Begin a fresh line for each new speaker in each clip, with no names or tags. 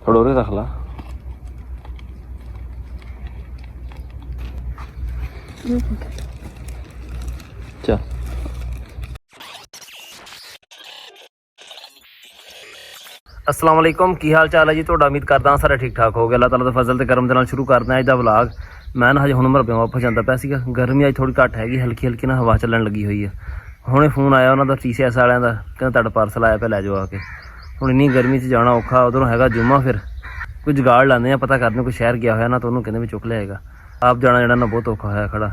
खड़ोरे रख ला। चल अस्सलाम वालेकुम, की हाल चाल है जी ਤੁਹਾਡਾ? ਉਮੀਦ ਕਰਦਾ ਸਾਰੇ ਠੀਕ ਠਾਕ ਹੋ ਗਏ। ਅੱਲਾਹ ਤਾਲਾ ਦਾ ਫਜ਼ਲ ਤੇ ਕਰਮ ਦੇ ਨਾਲ ਸ਼ੁਰੂ ਕਰਦੇ ਹਾਂ ਅੱਜ ਦਾ ਵਲੌਗ। ਮੈਂ ਨਾ ਹਜੇ ਹੁਣ ਮਰਬੇ ਵਾਪਸ ਜਾਂਦਾ ਪਿਆ ਸੀਗਾ। ਗਰਮੀ ਅੱਜ ਥੋੜੀ ਘੱਟ ਹੈਗੀ, ਹਲਕੀ ਹਲਕੀ ਨਾ ਹਵਾ ਚੱਲਣ ਲੱਗੀ ਹੋਈ ਹੈ। ਹੁਣੇ ਫੋਨ ਆਇਆ ਉਹਨਾਂ ਦਾ TCS ਵਾਲਿਆਂ ਦਾ, ਕਹਿੰਦਾ ਤੁਹਾਡਾ ਪਾਰਸਲ ਆਇਆ ਪਿਆ, ਲੈ ਜਾਓ ਆ ਕੇ। ਹੁਣ ਇੰਨੀ ਗਰਮੀ 'ਚ ਜਾਣਾ ਔਖਾ, ਉਧਰੋਂ ਹੈਗਾ ਜੁਮਾ, ਫਿਰ ਕੋਈ ਜੁਗਾੜ ਲਾਉਂਦੇ ਆ, ਪਤਾ ਕਰਦੇ ਕੋਈ ਸ਼ਹਿਰ ਗਿਆ ਹੋਇਆ ਨਾ ਤਾਂ ਉਹਨੂੰ ਕਹਿੰਦੇ ਵੀ ਚੁੱਕ ਲਿਆਏਗਾ। ਆਪ ਜਾਣਾ ਜਿਹੜਾ ਨਾ ਬਹੁਤ ਔਖਾ ਹੋਇਆ ਖੜਾ।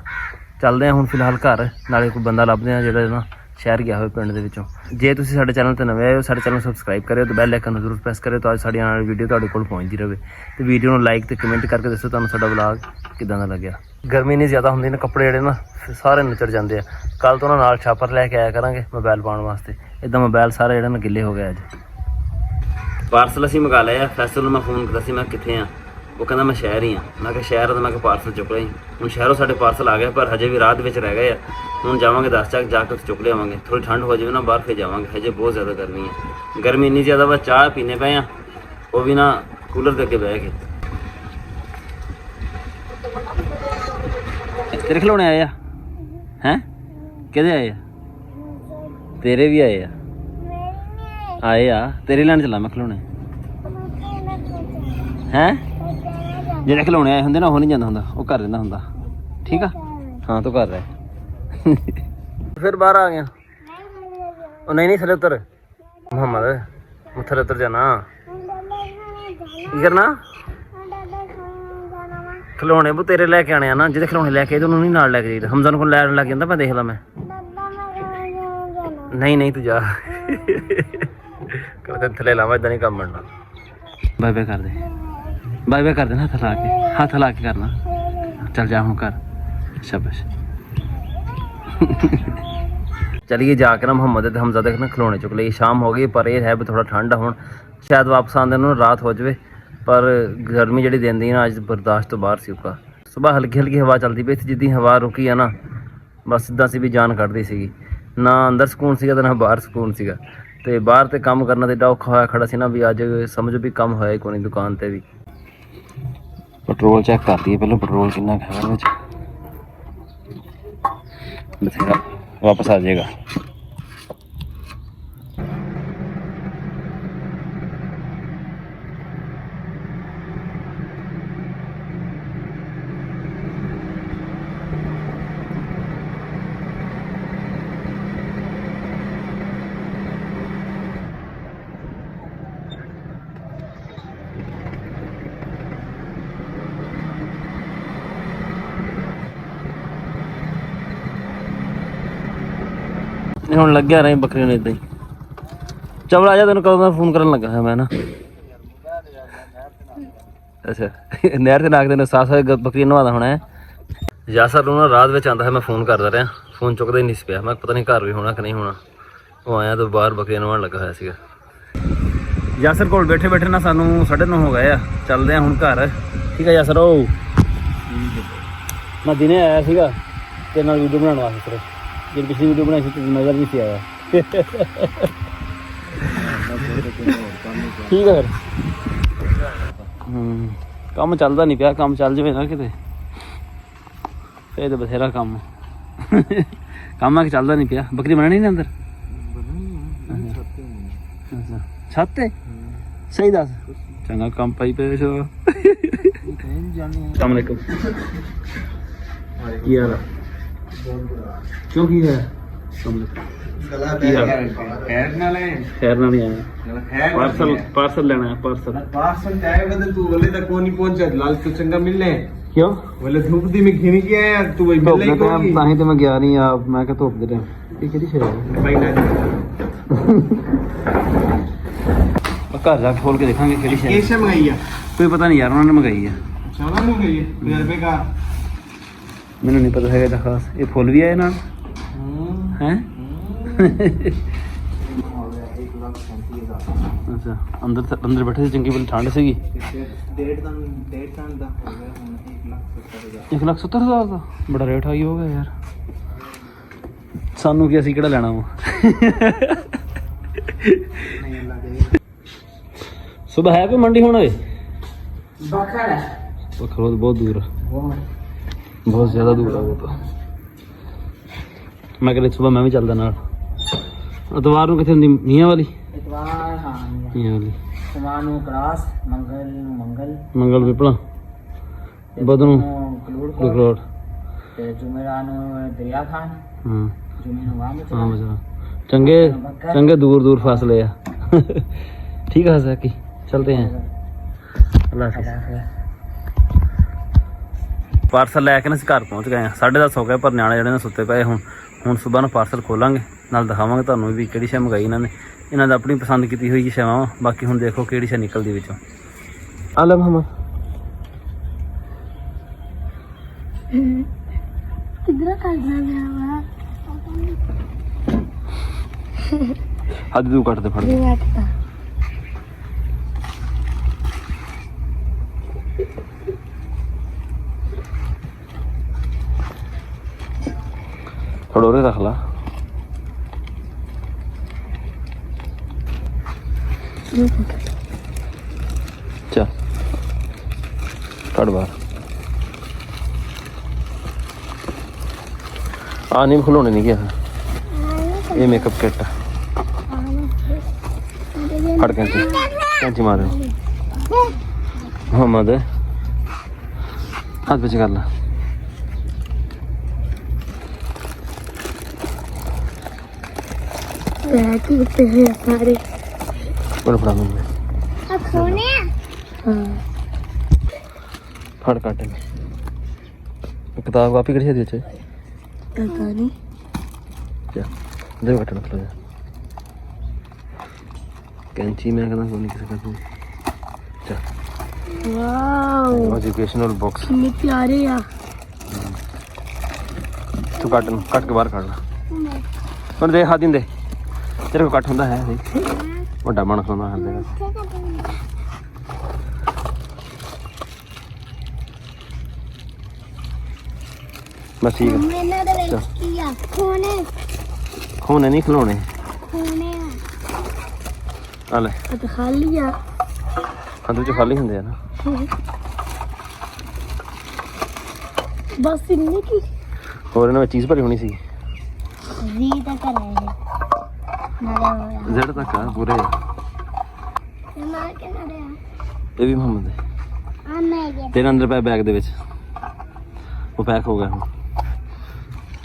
ਚੱਲਦੇ ਹਾਂ ਹੁਣ ਫਿਲਹਾਲ ਘਰ, ਨਾਲੇ ਕੋਈ ਬੰਦਾ ਲੱਭਦੇ ਹਾਂ ਜਿਹੜਾ ਨਾ ਸ਼ਹਿਰ ਗਿਆ ਹੋਵੇ ਪਿੰਡ ਦੇ ਵਿੱਚੋਂ। ਜੇ ਤੁਸੀਂ ਸਾਡੇ ਚੈਨਲ 'ਤੇ ਨਵੇਂ ਆਏ ਹੋ, ਸਾਡੇ ਚੈਨਲ ਨੂੰ ਸਬਸਕ੍ਰਾਈਬ ਕਰਿਓ ਤੇ ਬੈਲ ਆਈਕਨ ਨੂੰ ਜ਼ਰੂਰ ਪ੍ਰੈਸ ਕਰਿਓ ਤਾਂ ਅੱਜ ਸਾਡੀ ਆਉਣ ਵਾਲੀ ਵੀਡੀਓ ਤੁਹਾਡੇ ਕੋਲ ਪਹੁੰਚਦੀ ਰਹੇ। ਤੇ ਵੀਡੀਓ ਨੂੰ ਲਾਈਕ ਤੇ ਕਮੈਂਟ ਕਰਕੇ ਦੱਸੋ ਤੁਹਾਨੂੰ ਸਾਡਾ ਵਲੌਗ ਕਿੱਦਾਂ ਦਾ ਲੱਗਿਆ। ਗਰਮੀ ਇੰਨੀ ਜ਼ਿਆਦਾ ਹੁੰਦੀ ਨੇ, ਕੱਪੜੇ ਜਿਹੜੇ ਨਾ ਸਾਰੇ ਨੁੱਚੜ ਜਾਂਦੇ ਆ। ਕੱਲ੍ਹ ਤੋਂ ਨਾਲ ਛਾਪਰ ਲੈ ਕੇ ਆਇਆ ਕਰਾਂਗੇ ਮੋਬਾਈਲ ਪਾਉਣ ਵਾਸਤੇ। ਇੱਦਾਂ ਮੋਬਾਈਲ ਸਾਰਾ ਜਿਹੜਾ ਨਾ ਗਿੱਲੇ ਹੋ ਗਿਆ। ਅੱਜ ਪਾਰਸਲ ਅਸੀਂ ਮੰਗਾ ਲਿਆ। ਫੈਸਲ ਨੂੰ ਮੈਂ ਫੋਨ ਕੀਤਾ ਸੀ ਮੈਂ ਕਿੱਥੇ ਆ, ਉਹ ਕਹਿੰਦਾ ਮੈਂ ਸ਼ਹਿਰ ਹੀ ਹਾਂ। ਮੈਂ ਕਿਹਾ ਸ਼ਹਿਰ ਤਾਂ ਮੈਂ ਕਿਹਾ ਪਾਰਸਲ ਚੁੱਕ ਲਈ। ਹੁਣ ਸ਼ਹਿਰੋਂ ਸਾਡੇ ਪਾਰਸਲ ਆ ਗਏ, ਪਰ ਹਜੇ ਵੀ ਰਾਹ ਦੇ ਵਿੱਚ ਰਹਿ ਗਏ ਆ। ਹੁਣ ਜਾਵਾਂਗੇ 10 ਤੱਕ, ਜਾ ਕੇ ਉੱਥੇ ਚੁੱਕ ਲਿਆਵਾਂਗੇ। ਥੋੜੀ ਠੰਡ ਹੋ ਜਾਵੇ ਨਾ ਬਾਹਰ, ਫਿਰ ਜਾਵਾਂਗੇ। ਹਜੇ ਬਹੁਤ ਜ਼ਿਆਦਾ ਗਰਮੀ ਹੈ। ਗਰਮੀ ਇੰਨੀ ਜ਼ਿਆਦਾ ਵਾ, ਚਾਹ ਪੀਨੇ ਪਏ ਆ ਉਹ ਵੀ ਨਾ ਕੂਲਰ ਦੇ ਅੱਗੇ ਬਹਿ ਕੇ। ਤੇਰੇ ਖਿਡੌਣੇ ਆਏ ਆ? ਹੈਂ ਕਿਹਦੇ ਆਏ ਆ? ਤੇਰੇ ਵੀ ਆਏ ਆ? ਆਏ ਆ, ਤੇਰੇ ਲੈਣ ਚੱਲਾਂ ਮੈਂ ਖਿਡੌਣੇ। ਹੈਂ ਜਿਹੜੇ ਖਿਡੌਣੇ ਆਏ ਹੁੰਦੇ ਨਾ ਉਹ ਨਹੀਂ ਜਾਂਦਾ ਹੁੰਦਾ, ਉਹ ਘਰ ਰਹਿੰਦਾ ਹੁੰਦਾ। ਠੀਕ ਆ, ਹਾਂ ਤੂੰ ਘਰ ਰਹਿ। ਫਿਰ ਬਾਹਰ ਆ ਗਿਆ। ਉਹ ਨਹੀਂ ਥੱਲੇ ਉੱਤਰ ਮੁਹੰਮਦ, ਥੱਲੇ ਉੱਤਰ ਜਾਣਾ। ਕੀ ਕਰਨਾ? ਖਿਡੌਣੇ ਬੂ ਤੇਰੇ ਲੈ ਕੇ ਆਣੇ ਆ ਨਾ। ਜਿਹਦੇ ਖਿਡੌਣੇ ਲੈ ਕੇ ਆਏ ਉਹਨੂੰ ਨਹੀਂ ਨਾਲ ਲੈ ਕੇ ਜਾਈਦਾ। ਹਮਜ਼ਾ ਨੂੰ ਕੋਲ ਲੈਣ ਲੱਗ ਜਾਂਦਾ, ਮੈਂ ਦੇਖਦਾ। ਮੈਂ ਨਹੀਂ ਤੂੰ ਜਾ। ਕਹਿੰਦਾ ਥੱਲੇ ਲਾਵਾਂ, ਇੱਦਾਂ ਨਹੀਂ ਕੰਮ ਬਣਨਾ। ਬਾਏ ਬਾਏ ਕਰ ਦੇ, ਬਾਏ ਬਾਏ ਕਰ ਦੇਣਾ। ਹੱਥ ਲਾ ਕੇ ਕਰਨਾ। ਚੱਲ ਜਾ ਹੁਣ ਘਰ। ਸ਼ਾਬਾਸ਼। ਚਲੀਏ ਜਾ ਕੇ ਨਾ ਮੁਹੰਮਦ ਤੇ ਹਮਜ਼ਾ ਦੇ ਨਾ ਖਿਡੌਣੇ ਚੁੱਕ ਲਈਏ। ਸ਼ਾਮ ਹੋ ਗਈ, ਪਰ ਇਹ ਹੈ ਵੀ ਥੋੜਾ ਠੰਡ ਆ। ਹੁਣ ਸ਼ਾਇਦ ਵਾਪਸ ਆਉਂਦੇ ਨੂੰ ਰਾਤ ਹੋ ਜਾਵੇ, ਪਰ ਗਰਮੀ ਜਿਹੜੀ ਦਿੰਦੀ ਨਾ ਅੱਜ ਬਰਦਾਸ਼ਤ ਤੋਂ ਬਾਹਰ ਸੀ। ਉਕਾ ਸੁਬਾਹ ਹਲਕੀ ਹਲਕੀ ਹਵਾ ਚੱਲਦੀ ਪਈ ਸੀ। ਜਿੱਦੀ ਹਵਾ ਰੁਕੀ ਆ ਨਾ, ਬਸ ਇੱਦਾਂ ਸੀ ਵੀ ਜਾਨ ਕੱਢਦੀ ਸੀਗੀ। ਨਾ ਅੰਦਰ ਸਕੂਨ ਸੀਗਾ ਤੇ ਨਾ ਬਾਹਰ ਸਕੂਨ ਸੀਗਾ। ਤੇ ਬਾਹਰ ਤੇ ਕੰਮ ਕਰਨਾ ਤੇ ਏਡਾ ਔਖਾ ਹੋਇਆ ਖੜਾ ਸੀ ਨਾ ਵੀ ਅੱਜ ਸਮਝੋ ਵੀ ਕੰਮ ਹੋਇਆ ਹੀ ਕੋਈ ਨਹੀਂ ਦੁਕਾਨ ਤੇ ਵੀ। ਪੈਟਰੋਲ ਚੈੱਕ ਕਰਦੀ ਪਹਿਲਾਂ, ਪੈਟਰੋਲ ਕਿੰਨਾ ਹੈਗਾ ਵਿੱਚ। ਬਥੇਰਾ, ਵਾਪਸ ਆ ਜਾਏਗਾ। ਹੁਣ ਲੱਗਿਆ ਰਹੇ ਬੱਕਰੀਆਂ ਨੇ ਇੱਦਾਂ ਹੀ। ਚਵਲ ਆ ਜਾ, ਤੈਨੂੰ ਕਦੋਂ ਦਾ ਫੋਨ ਕਰਨ ਲੱਗਾ ਹੈ ਮੈਂ ਨਾ। ਅੱਛਾ ਨਹਿਰ ਤੇ ਨਾਕ ਦੇ ਸਾਹ ਬੱਕਰੀਆਂ ਨਵਾਦਾ ਹੋਣਾ ਹੈ। ਯਾਸਰ ਨੂੰ ਨਾ ਰਾਤ ਵਿੱਚ ਆਉਂਦਾ ਹੈ, ਮੈਂ ਫੋਨ ਕਰਦਾ ਰਿਹਾ, ਫੋਨ ਚੁੱਕਦਾ ਹੀ ਨਹੀਂ ਸੀ ਪਿਆ। ਮੈਂ ਪਤਾ ਨਹੀਂ ਘਰ ਵੀ ਹੋਣਾ ਕਿ ਨਹੀਂ ਹੋਣਾ। ਉਹ ਆਇਆ ਤਾਂ ਬਾਹਰ ਬੱਕਰੀਆਂ ਨਵਾਉਣ ਲੱਗਾ ਹੋਇਆ ਸੀਗਾ। ਯਾਸਰ ਕੋਲ ਬੈਠੇ ਬੈਠੇ ਨਾ ਸਾਨੂੰ 9:30 ਹੋ ਗਏ ਆ। ਚੱਲਦੇ ਆ ਹੁਣ ਘਰ। ਠੀਕ ਆ ਯਾਸਰ? ਉਹ ਮੈਂ ਦਿਨੇ ਆਇਆ ਸੀਗਾ ਤੇਰੇ ਨਾਲ ਵੀਡੀਓ ਬਣਾਉਣ ਵਾਸਤੇ। ਜਿਹੜੀ ਪਿਛਲੀ ਵੀਡੀਓ ਬਣਾਈ ਸੀ ਤੁਸੀਂ ਨਜ਼ਰ ਨਹੀਂ ਸੀ ਆਇਆ। ਠੀਕ ਹੈ ਫਿਰ। ਕੰਮ ਚੱਲਦਾ ਨਹੀਂ ਪਿਆ। ਕੰਮ ਚੱਲ ਜਾਵੇ ਨਾ ਕਿਤੇ ਫਿਰ ਤਾਂ ਬਥੇਰਾ ਕੰਮ। ਕੰਮ ਆ ਕਿ ਚੱਲਦਾ ਨਹੀਂ ਪਿਆ। ਬੱਕਰੀ ਬਣਨੀ ਨਹੀਂ ਅੰਦਰ? ਅੱਛਾ ਛੱਤ ਤੇ? ਸਹੀ ਦੱਸ। ਚੰਗਾ ਕੰਮ ਪਾਈ ਪਏ। ਅਸਲਾਮੁਅਲੈਕੁਮ। ਕੀ ਹਾਲ ਆ? ਕਿਉਂ ਕੀ ਹੈ? खैर ना नहीं आया। पार्सल लेना है। पार्सल
जाएगा तो तू बोले तक कौन नहीं पहुंचा। लाल तो चंगा मिलने
क्यों
बोले धूप दी में घिन के आया तू वही मिल नहीं कोई
ताही तो मैं गया नहीं। आप मैं क्या धूप दे रहा ये केड़ी शे
भाई ना
घर जाके खोल के देखेंगे केड़ी शे।
कैसे मंगाई है?
कोई पता नहीं यार, उन्होंने मंगाई है।
चावल मंगाई है 1000 रुपए का।
मैंने नहीं पता है खास। ये फुल भी आए ना हैं? अच्छा अंदर बैठे थे चंगी वाली ठंड सी। 1,70,000 का बड़ा रेट हाई हो गया यार। सानू की असी किहड़ा लेना वा। सुबह है कोई मंडी होना है?
बखर है
बखरों तो बहुत दूर है,
बहुत
बहुत ज्यादा दूर है वो तो। मैं कहते सुबह मैं भी चलदा नाल। इतवार ਨੂੰ ਕਿੱਥੇ ਹੁੰਦੀ? ਮੀਆਂ ਵਾਲੀ।
इतवार हाँ
ਮੀਆਂ ਵਾਲੀ।
सोमवार ਨੂੰ क्रास मंगल ਨੂੰ मंगल
ਮੰਗਲ ਵਿਪਲਾ ਬੁੱਧ ਨੂੰ
कलूड़ को
ਲੁਕਰੋਟ।
ਤੇ ਜੁਮੇਰਾ ਨੂੰ ਦਰਿਆ ਖਾਨ
ਹਾਂ
ਜੁਮੇ ਨੂੰ ਵਾਮ
ਹਾਂ ਬਚਾ ਚੰਗੇ ਚੰਗੇ दूर दूर फासले है। ठीक है सकी चलते हैं। अल्लाह हाफिज़। ਪਾਰਸਲ ਲੈ ਕੇ ਨਾ ਅਸੀਂ ਘਰ ਪਹੁੰਚ ਗਏ ਆ। 10:30 ਹੋ ਗਏ ਪਰ ਨਿਆਣੇ ਜਿਹੜੇ ਨੇ ਸੁੱਤੇ ਪਏ। ਹੁਣ ਸਵੇਰ ਨੂੰ ਪਾਰਸਲ ਖੋਲਾਂਗੇ, ਨਾਲ ਦਿਖਾਵਾਂਗੇ ਤੁਹਾਨੂੰ ਵੀ ਕਿਹੜੀ ਸ਼ੈ ਮੰਗਾਈ ਇਹਨਾਂ ਨੇ। ਇਹਨਾਂ ਦਾ ਆਪਣੀ ਪਸੰਦ ਕੀਤੀ ਹੋਈ ਸ਼ੈਵਾਂ ਵਾ, ਬਾਕੀ ਹੁਣ ਦੇਖੋ ਕਿਹੜੀ ਸ਼ੈ ਨਿਕਲਦੀ ਵਿੱਚੋਂ। ਆਲਮ ਹਮ
किधर करना है
ਹੱਦ ਦੂ ਕੱਟ ਦੇ ਫੜ ਕੇ।
बैठता
ਫੜੋਰੇ ਰੱਖ ਲਾ। ਚੱਲ ਕੱਢ ਬਾਹਰ। ਆ ਨਹੀਂ ਖਲੋਣੇ ਨਹੀਂ ਗਿਆ ਇਹ ਮੇਕਅਪ ਕਿੱਟ ਆ। ਫੜ ਕੈਂਚੀ ਮਾਰ ਮੁਹੰਮਦ ਹੱਥ ਵਿੱਚ ਕਰ ਲਾ।
टूटते हैं सारे
ਬੜਾ ਫੜਾ ਮੈਨੂੰ
अब सोने हाँ
ਫੜ ਕੱਟ ਕਿਤਾਬ ਕਾਪੀ ਕਿਹੜੀ ਹੈ ਇਹਦੇ ਚ?
पता नहीं
ਜਾ ਦੇ ਕੱਟਣਾ ਥੋੜਾ ਜਿਹਾ। ਕੈਂਚੀ ਮੈਂ ਕਹਿੰਦਾ ਕੋਈ ਨਹੀਂ ਕਿਸੇ ਦਾ ਕੋਈ। ਚਾ
वाओ
एजुकेशनल बॉक्स
कितने प्यारे यार
तू कट के बाहर काट ला और दे हाथ दे तेरे को कट होंदा है देख ਵੱਡਾ ਬਣ ਖਾਂਦਾ ਹੈ ਦੇਗਾ। बस ठीक है
मैंने तो वेस्ट किया खोने
खोने नहीं खिलौने
खोने
आ ले
अब खा लिया
ਹਾਂ ਦੂਜੇ ਖਾਲੀ ਹੁੰਦੇ ਆ ਨਾ।
बस इतनी की
ਹੋਰ ਇਹਨਾਂ ਵਿੱਚ ਚੀਜ਼ ਭਰੀ ਹੋਣੀ ਸੀ।
जी तक रहे हैं नाले हो
ਜ਼ੜ ਤੱਕ ਆ ਪੂਰੇ।
गया मार के नाले
ਇਹ ਵੀ ਮੁਹੰਮਦ ਹੈ
आ मैं ये
ਤੇਰੇ ਅੰਦਰ ਪੈ ਬੈਗ ਦੇ ਵਿੱਚ ਉਹ ਪੈਕ ਹੋ ਗਿਆ ਹੁਣ।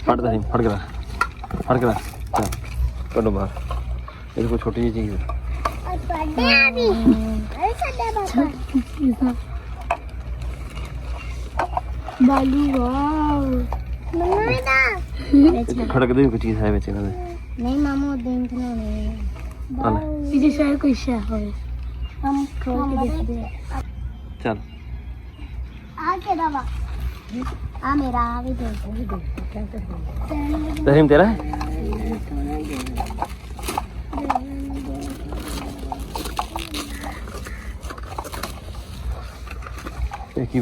ਫੜਦਾ ਨਹੀਂ ਫੜ ਕੇ ਰੱਖ ਚੱਲ ਕੱਢੋ ਬਾਹਰ। ਇਹ ਕੋਈ ਛੋਟੀ ਜਿਹੀ ਚੀਜ਼ ਹੈ।
और पढ़ने अभी अरे सदा बाबा बालू वाओ मम्मा ना
ਇਹ ਖੜਕਦੀ ਕੋਈ ਚੀਜ਼ ਹੈ ਵਿੱਚ ਇਹਨਾਂ ਦੇ।
नहीं मामू दिन खिलौने
ਆ ਲੈ
पीछे शायद कोई शय हो हम खोल के देखते हैं
ਚੱਲ
आ के दवा आ मेरा आ भी दे
तहरीम तेरा है? एक ही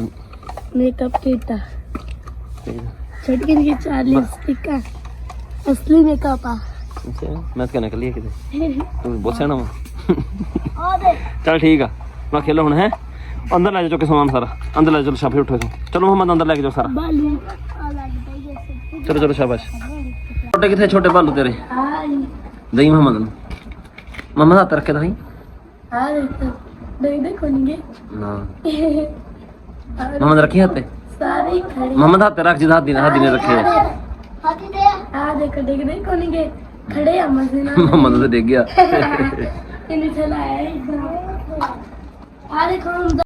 मेकअप किट
ठीक है।
छटके के 4 लिपस्टिक का असली मेकअप आ
अच्छा मैं तो कहना कलिए किते तू बहुत सियाना वा।
और दे
चल ठीक है मैं खेलो हुण है अंदर ले जाओ के सामान सारा अंदर ले चलो शाबाश उठो चलो मोहम्मद अंदर लेके जाओ सारा।
बालू आ लगता है जैसे
चलो चलो शाबाश। छोटे कितने छोटे बालू तेरे
हां
दही मोहम्मद मोहम्मद हाथ रख के दही
हां देख देखो निगे
ना मोहम्मद रखी हाथ पे
सारे खड़े
मोहम्मद हाथ पे रख जिधर हाथ ने रखे है।
हाथी दे आ देखो देखो निगे खड़े हैं मजे
मोहम्मद तो डिग गया।
इन्हें चलाया आ देखो